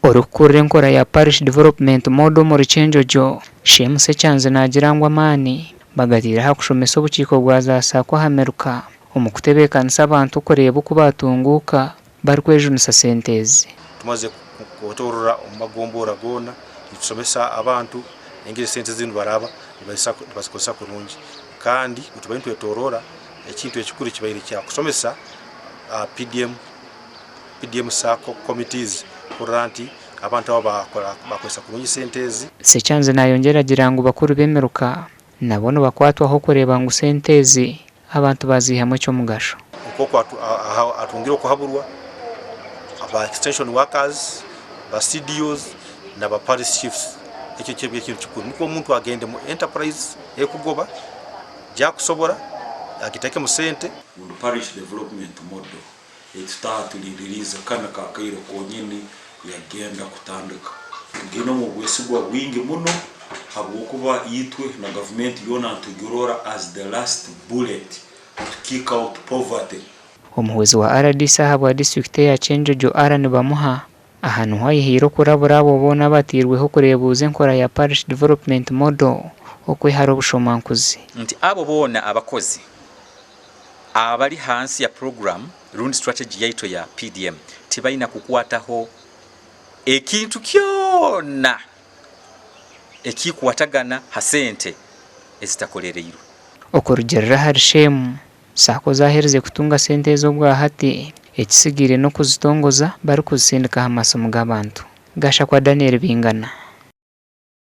Orukurira enkora ya parish development model muri Kyenjojo Shemu Secyanze na Ageihangwe amaani bagatira okushomesa obukiiko bwa zaasakwa hameruka omu kutebeekanisa abantu kureeba oku batunguuka barikwejunisa sente ezi. Tumaze kutorora omu magombora gona nitusomesa abantu engeri sente zinu baraba nibazikozesa kurungi kandi tubaire twetorora ekintu ekikuru kibaire kya kusomesa PDM sako committees kuranti abantu abo bakozesa kurungi sente ezi. Secyanze nayongera agira ngu bakuru bemeruka nabo bakwatwaho kureeba ngu sente ezi abantu bazihamu ekyomugasho. Nkoko atungire okuhaburwa aba extension workers, ba CDOs na ba parish chiefs. Ekyo kyebye kintu kikuru niko omuntu agende mu enterprise ekugoba jakusobora agiteke mu sente. Parish development model ekitatuliiriza kana kakaire konyine yagenda kutandika ngino mu bwesigwa bwingi muno habwokuba yitwe na government yona ntugirora as the last bullet to kick out poverty. Omuhwezi wa RDC ahabwa district ya Kyenjojo arani bamuha ahantu hayihiro kurabura abo bona batirweho kurebuza enkora ya parish development model okwihara obushomankuzi nti abo bona abakozi abali hansi ya program rund strategy yaito ya PDM tibaina kukwataho ekintu kyona ekikwatagana hasente ezitakolereirwe. Okurugerera hari Shemu sako zahereze kutunga sente ezo bwa hati ekisigire no kuzitongoza bari kuzisindika amasomo g'abantu. Gasha kwa Daniel Bingana.